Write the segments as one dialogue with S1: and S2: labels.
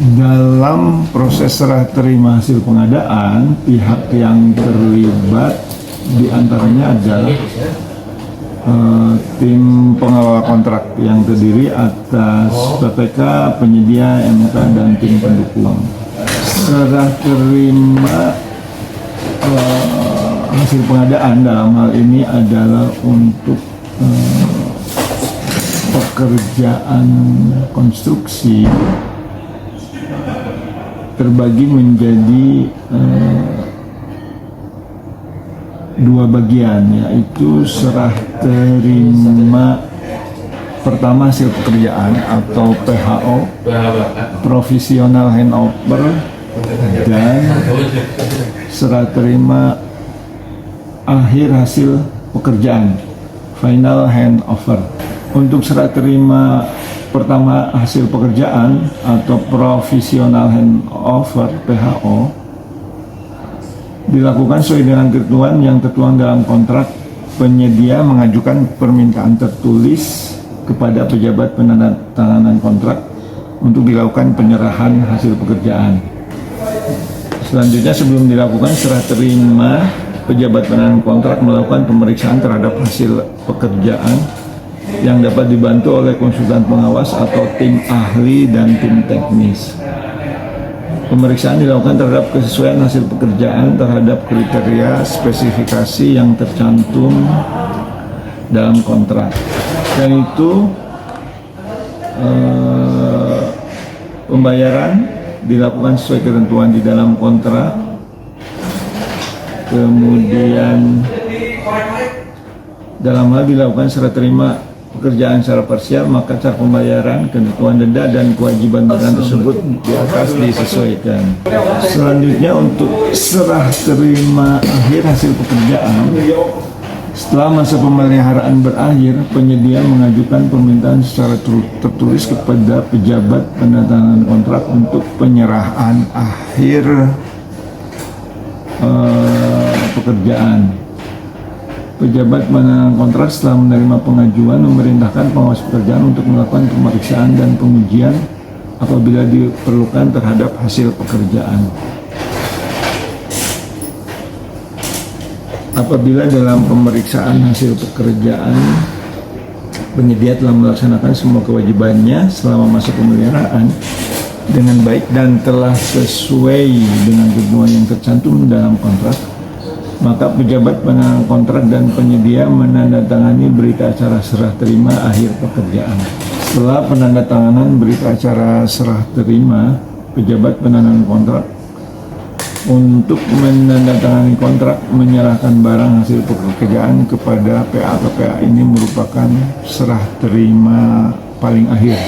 S1: Dalam proses serah terima hasil pengadaan, pihak yang terlibat diantaranya adalah tim pengelola kontrak yang terdiri atas BPK, penyedia, MK, dan tim pendukung. Serah terima hasil pengadaan dalam hal ini adalah untuk pekerjaan konstruksi terbagi menjadi dua bagian, yaitu serah terima pertama hasil pekerjaan atau PHO, provisional handover, dan serah terima akhir hasil pekerjaan, final handover. Untuk serah terima pertama hasil pekerjaan atau provisional handover PHO dilakukan sesuai dengan ketentuan yang tertuang dalam kontrak. Penyedia mengajukan permintaan tertulis kepada pejabat penandatanganan kontrak untuk dilakukan penyerahan hasil pekerjaan. Selanjutnya, sebelum dilakukan serah terima, pejabat penandatanganan kontrak melakukan pemeriksaan terhadap hasil pekerjaan yang dapat dibantu oleh konsultan pengawas atau tim ahli dan tim teknis. Pemeriksaan dilakukan terhadap kesesuaian hasil pekerjaan terhadap kriteria spesifikasi yang tercantum dalam kontrak. Dan itu pembayaran dilakukan sesuai ketentuan di dalam kontrak. Kemudian dalam hal dilakukan serah terima pekerjaan secara parsial, maka cara pembayaran, ketentuan denda, dan kewajiban bayaran tersebut di atas disesuaikan. Selanjutnya, untuk serah terima akhir hasil pekerjaan, setelah masa pemeliharaan berakhir, penyedia mengajukan permintaan secara tertulis kepada pejabat penandatanganan kontrak untuk penyerahan akhir pekerjaan. Pejabat penandatanganan kontrak setelah menerima pengajuan memerintahkan pengawas pekerjaan untuk melakukan pemeriksaan dan pengujian apabila diperlukan terhadap hasil pekerjaan. Apabila dalam pemeriksaan hasil pekerjaan penyedia telah melaksanakan semua kewajibannya selama masa pemeliharaan dengan baik dan telah sesuai dengan ketentuan yang tercantum dalam kontrak, maka pejabat penandatanganan kontrak dan penyedia menandatangani berita acara serah terima akhir pekerjaan. Setelah penandatanganan berita acara serah terima, pejabat penandatanganan kontrak untuk menandatangani kontrak menyerahkan barang hasil pekerjaan kepada PA atau PA ini merupakan serah terima paling akhir.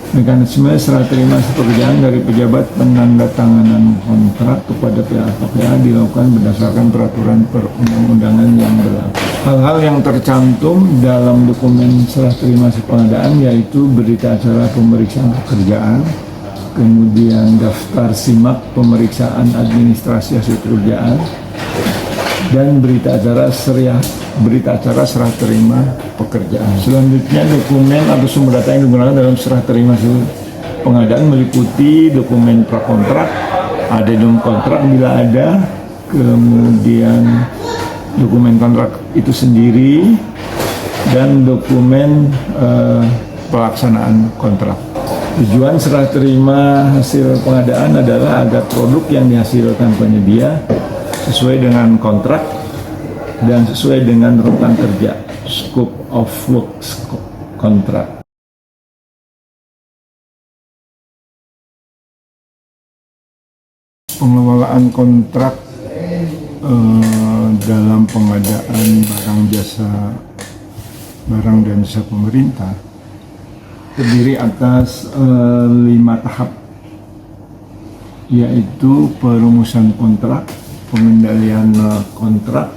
S1: Mekanisme serah terima pekerjaan dari pejabat penandatanganan kontrak kepada PA atau PA dilakukan berdasarkan peraturan perundang-undangan yang berlaku. Hal-hal yang tercantum dalam dokumen serah terima hasil pengadaan yaitu berita acara pemeriksaan pekerjaan, kemudian daftar simak pemeriksaan administrasi hasil pekerjaan, dan berita acara serah terima pekerjaan. Selanjutnya, dokumen atau sumber data yang digunakan dalam serah terima hasil pengadaan meliputi dokumen prakontrak, addendum kontrak bila ada, kemudian dokumen kontrak itu sendiri, dan dokumen pelaksanaan kontrak. Tujuan serah terima hasil pengadaan adalah agar produk yang dihasilkan penyedia sesuai dengan kontrak dan sesuai dengan rentang kerja, scope of works kontrak. Pengelolaan kontrak dalam pengadaan barang dan jasa pemerintah terdiri atas 5 tahap, yaitu perumusan kontrak, pengendalian kontrak,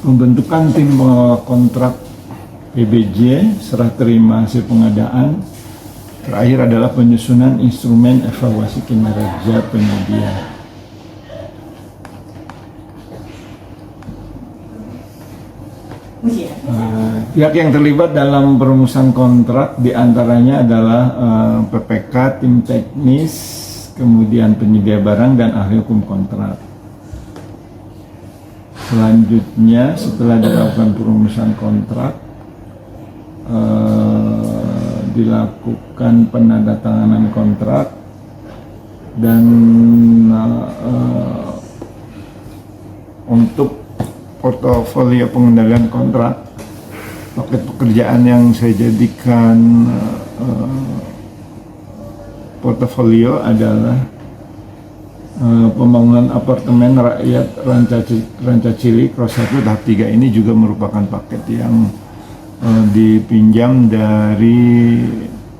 S1: pembentukan tim pengelola kontrak PBJ, serah terima hasil pengadaan, terakhir adalah penyusunan instrumen evaluasi kinerja penyedia. Pihak yang terlibat dalam perumusan kontrak diantaranya adalah PPK, tim teknis, kemudian penyedia barang dan ahli hukum kontrak. Selanjutnya setelah dilakukan perumusan kontrak, dilakukan penandatanganan kontrak dan untuk portofolio pengendalian kontrak, paket pekerjaan yang saya jadikan portofolio adalah pembangunan apartemen rakyat Rancacili Cross 1 tahap 3. Ini juga merupakan paket yang dipinjam dari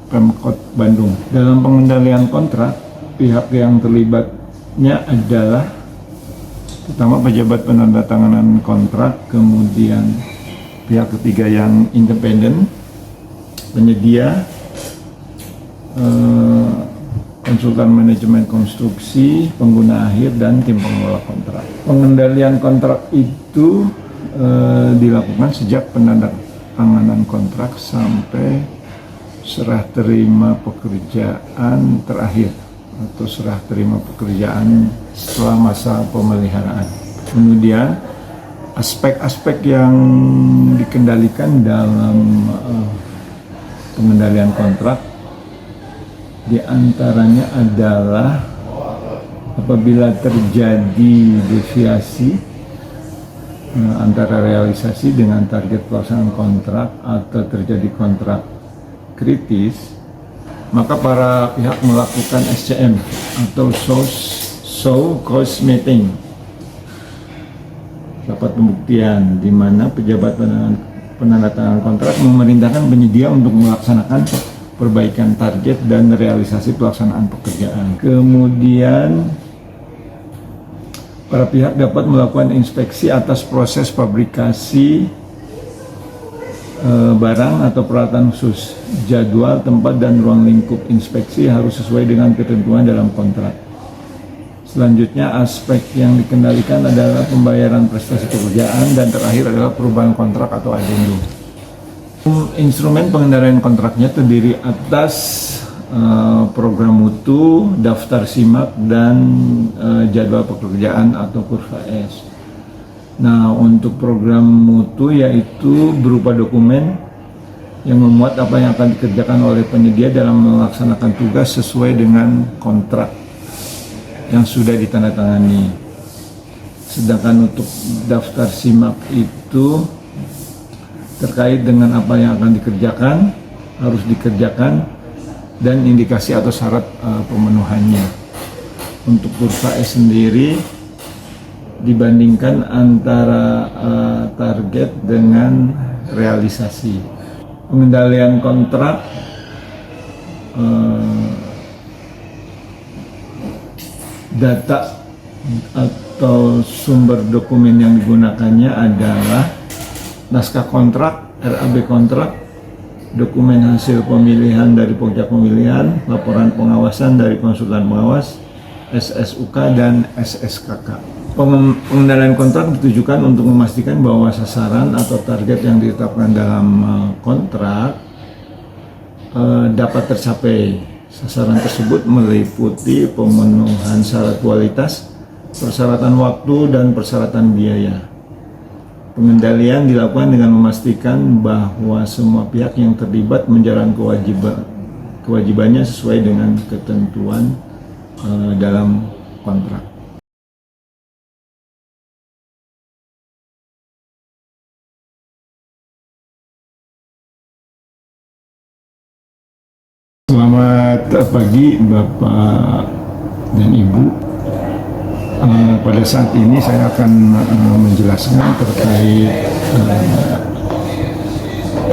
S1: Pemkot Bandung. Dalam pengendalian kontrak, pihak yang terlibatnya adalah pertama pejabat penandatanganan kontrak, kemudian pihak ketiga yang independen, penyedia, konsultan manajemen konstruksi, pengguna akhir, dan tim pengelola kontrak. Pengendalian kontrak itu dilakukan sejak penandatanganan kontrak sampai serah terima pekerjaan terakhir atau serah terima pekerjaan setelah masa pemeliharaan. Kemudian aspek-aspek yang dikendalikan dalam pengendalian kontrak diantaranya adalah apabila terjadi deviasi antara realisasi dengan target pelaksanaan kontrak atau terjadi kontrak kritis, maka para pihak melakukan SCM atau show cause meeting, rapat pembuktian, di mana pejabat penandatanganan kontrak memerintahkan penyedia untuk melaksanakan perbaikan target dan realisasi pelaksanaan pekerjaan. Kemudian para pihak dapat melakukan inspeksi atas proses fabrikasi barang atau peralatan khusus. Jadwal, tempat, dan ruang lingkup inspeksi harus sesuai dengan ketentuan dalam kontrak. Selanjutnya, aspek yang dikendalikan adalah pembayaran prestasi pekerjaan, dan terakhir adalah perubahan kontrak atau adendum. Instrumen pengendalian kontraknya terdiri atas program mutu, daftar simak, dan jadwal pekerjaan atau kurva S. Nah, untuk program mutu yaitu berupa dokumen yang memuat apa yang akan dikerjakan oleh penyedia dalam melaksanakan tugas sesuai dengan kontrak yang sudah ditandatangani. Sedangkan untuk daftar simak itu terkait dengan apa yang akan dikerjakan, harus dikerjakan, dan indikasi atau syarat pemenuhannya. Untuk kurva S sendiri dibandingkan antara target dengan realisasi. Pengendalian kontrak data atau sumber dokumen yang digunakannya adalah naskah kontrak, RAB kontrak, dokumen hasil pemilihan dari pojak pemilihan, laporan pengawasan dari konsultan pengawas, SSUK, dan SSKK. Pengendalian kontrak ditujukan untuk memastikan bahwa sasaran atau target yang ditetapkan dalam kontrak dapat tercapai. Sasaran tersebut meliputi pemenuhan syarat kualitas, persyaratan waktu, dan persyaratan biaya. Pengendalian dilakukan dengan memastikan bahwa semua pihak yang terlibat menjalankan kewajibannya sesuai dengan ketentuan dalam kontrak. Selamat pagi Bapak dan Ibu. Pada saat ini saya akan menjelaskan terkait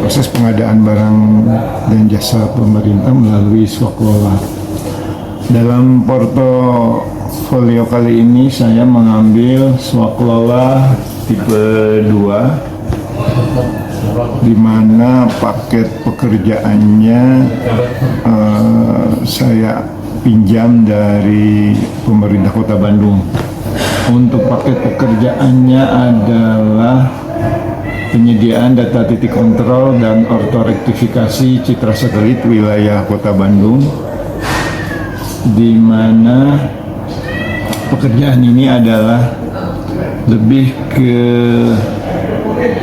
S1: proses pengadaan barang dan jasa pemerintah melalui swaklola. Dalam portofolio kali ini saya mengambil swaklola tipe 2, di mana paket pekerjaannya saya pinjam dari pemerintah Kota Bandung. Untuk paket pekerjaannya adalah penyediaan data titik kontrol dan ortorektifikasi citra satelit wilayah Kota Bandung, di mana pekerjaan ini adalah lebih ke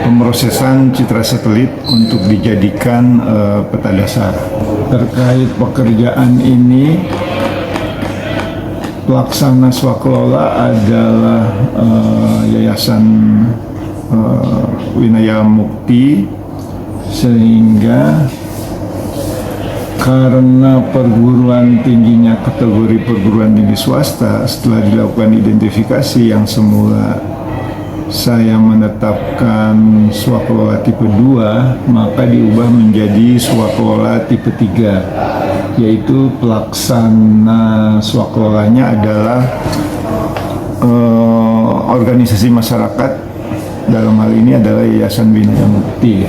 S1: pemrosesan citra satelit untuk dijadikan peta dasar. Terkait pekerjaan ini, pelaksana swakelola adalah Yayasan Winaya Mukti, sehingga karena perguruan tingginya kategori perguruan tinggi swasta, setelah dilakukan identifikasi yang semula saya menetapkan swakelola tipe 2, maka diubah menjadi swakelola tipe 3, yaitu pelaksana swakelolanya adalah organisasi masyarakat, dalam hal ini adalah Yayasan Winaya Mukti.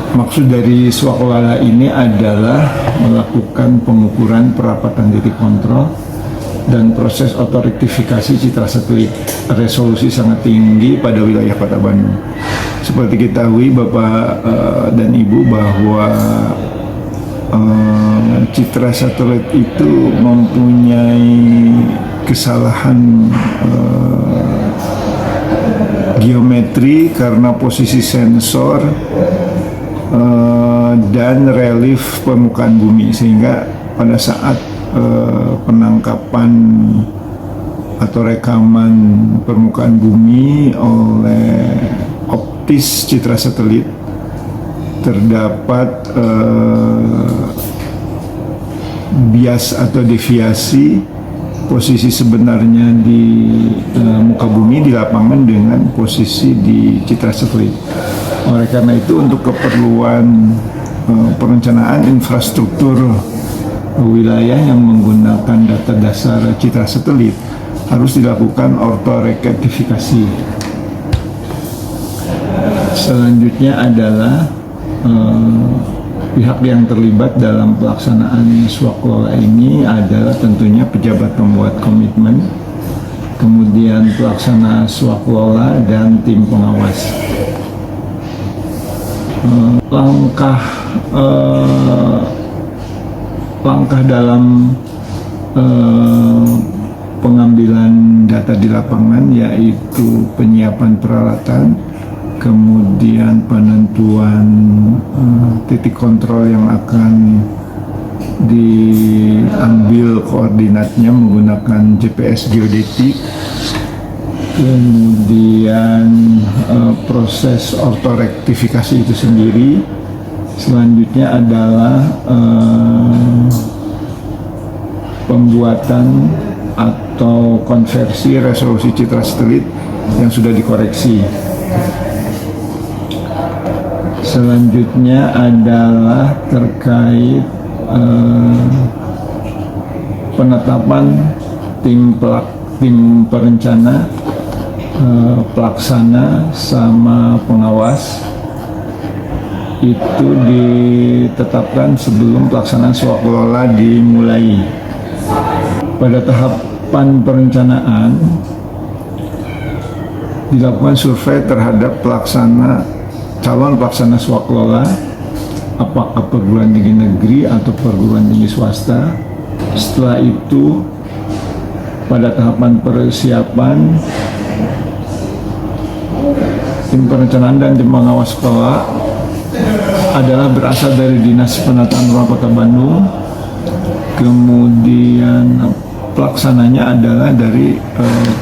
S1: Maksud dari swakelola ini adalah melakukan pengukuran perapatan titik kontrol dan proses otorektifikasi citra satelit resolusi sangat tinggi pada wilayah Kota Bandung. Seperti ketahui Bapak dan Ibu bahwa citra satelit itu mempunyai kesalahan geometri karena posisi sensor dan relief permukaan bumi, sehingga pada saat penangkapan atau rekaman permukaan bumi oleh optis citra satelit terdapat bias atau deviasi posisi sebenarnya di muka bumi di lapangan dengan posisi di citra satelit. Oleh karena itu, untuk keperluan perencanaan infrastruktur wilayah yang menggunakan data dasar citra satelit harus dilakukan ortorektifikasi. Selanjutnya adalah pihak yang terlibat dalam pelaksanaan swakelola ini adalah tentunya pejabat pembuat komitmen, kemudian pelaksana swakelola dan tim pengawas. Langkah dalam pengambilan data di lapangan yaitu penyiapan peralatan, kemudian penentuan titik kontrol yang akan diambil koordinatnya menggunakan GPS geodetik, kemudian proses ortorektifikasi itu sendiri. Selanjutnya adalah pembuatan atau konversi resolusi citra satelit yang sudah dikoreksi. Selanjutnya adalah terkait penetapan tim perencana, pelaksana sama pengawas. Itu ditetapkan sebelum pelaksanaan swakelola dimulai. Pada tahapan perencanaan dilakukan survei terhadap calon pelaksana swakelola, apakah perguruan tinggi negeri atau perguruan tinggi swasta. Setelah itu, pada tahapan persiapan, tim perencanaan dan tim pengawas sekolah adalah berasal dari Dinas Penataan Ruang Kota Bandung, kemudian pelaksananya adalah dari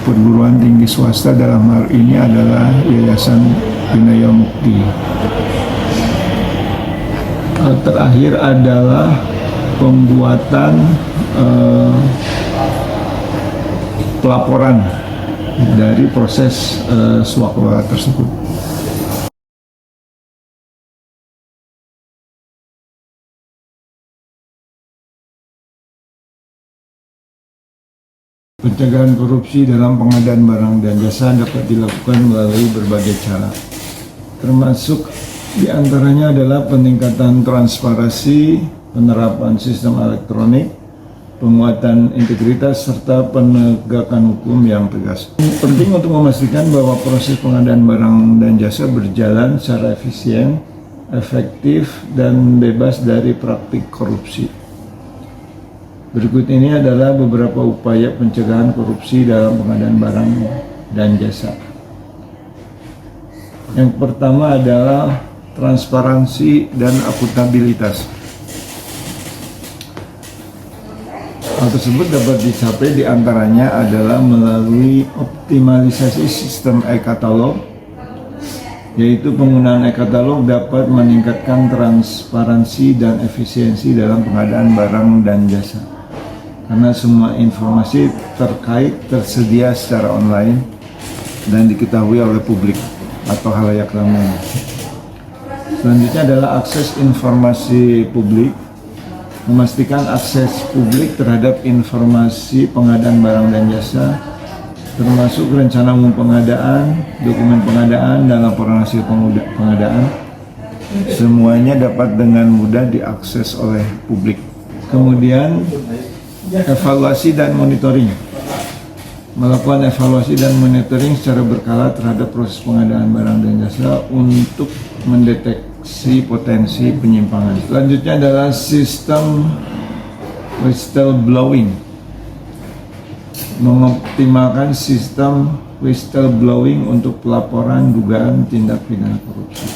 S1: perguruan tinggi swasta, dalam hal ini adalah Yayasan Winaya Mukti. Terakhir adalah pembuatan pelaporan dari proses swakelola tersebut. Pencegahan korupsi dalam pengadaan barang dan jasa dapat dilakukan melalui berbagai cara, termasuk diantaranya adalah peningkatan transparansi, penerapan sistem elektronik, penguatan integritas, serta penegakan hukum yang tegas. Penting untuk memastikan bahwa proses pengadaan barang dan jasa berjalan secara efisien, efektif, dan bebas dari praktik korupsi. Berikut ini adalah beberapa upaya pencegahan korupsi dalam pengadaan barang dan jasa. Yang pertama adalah transparansi dan akuntabilitas. Hal tersebut dapat dicapai diantaranya adalah melalui optimalisasi sistem e-katalog, yaitu penggunaan e-katalog dapat meningkatkan transparansi dan efisiensi dalam pengadaan barang dan jasa. Karena semua informasi terkait tersedia secara online dan diketahui oleh publik atau halayak ramai. Selanjutnya adalah akses informasi publik. Memastikan akses publik terhadap informasi pengadaan barang dan jasa, termasuk rencana umum pengadaan, dokumen pengadaan, dan laporan hasil pengadaan, semuanya dapat dengan mudah diakses oleh publik. Kemudian, evaluasi dan monitoring. Melakukan evaluasi dan monitoring secara berkala terhadap proses pengadaan barang dan jasa untuk mendeteksi potensi penyimpangan. Selanjutnya adalah sistem whistleblowing. Mengoptimalkan sistem whistleblowing untuk pelaporan dugaan tindak pidana korupsi.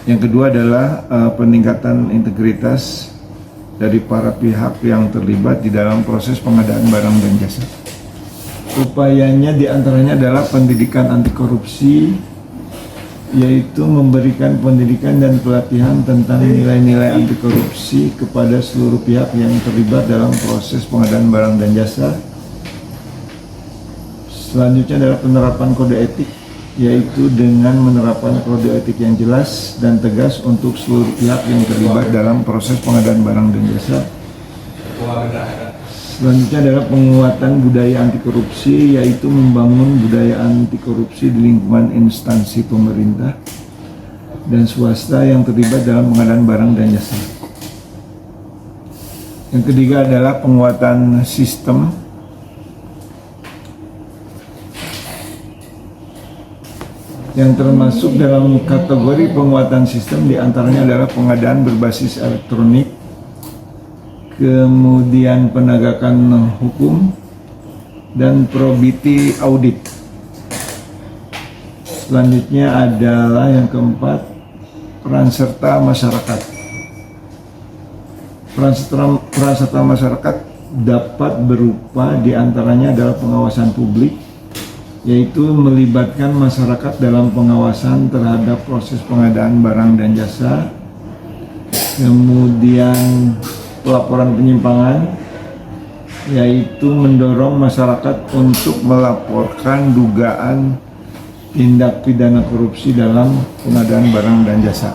S1: Yang kedua adalah peningkatan integritas dari para pihak yang terlibat di dalam proses pengadaan barang dan jasa. Upayanya diantaranya adalah pendidikan anti korupsi, yaitu memberikan pendidikan dan pelatihan tentang nilai-nilai anti korupsi kepada seluruh pihak yang terlibat dalam proses pengadaan barang dan jasa. Selanjutnya adalah penerapan kode etik, yaitu dengan menerapkan kode etik yang jelas dan tegas untuk seluruh pihak yang terlibat dalam proses pengadaan barang dan jasa. Selanjutnya adalah penguatan budaya anti korupsi, yaitu membangun budaya anti korupsi di lingkungan instansi pemerintah dan swasta yang terlibat dalam pengadaan barang dan jasa. Yang ketiga adalah penguatan sistem, yang termasuk dalam kategori penguatan sistem diantaranya adalah pengadaan berbasis elektronik, kemudian penegakan hukum, dan probity audit. Selanjutnya adalah yang keempat, peran serta masyarakat. Peran serta masyarakat dapat berupa diantaranya adalah pengawasan publik, yaitu melibatkan masyarakat dalam pengawasan terhadap proses pengadaan barang dan jasa, kemudian pelaporan penyimpangan, yaitu mendorong masyarakat untuk melaporkan dugaan tindak pidana korupsi dalam pengadaan barang dan jasa.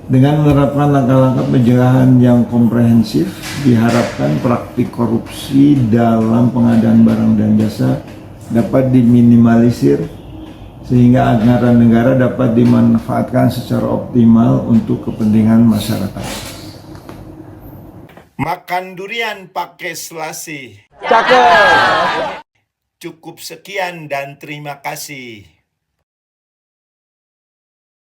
S1: Dengan menerapkan langkah-langkah pencegahan yang komprehensif, diharapkan praktik korupsi dalam pengadaan barang dan jasa dapat diminimalisir sehingga anggaran negara dapat dimanfaatkan secara optimal untuk kepentingan masyarakat.
S2: Makan durian pakai selasi.
S3: Cakep.
S2: Cukup sekian dan terima kasih.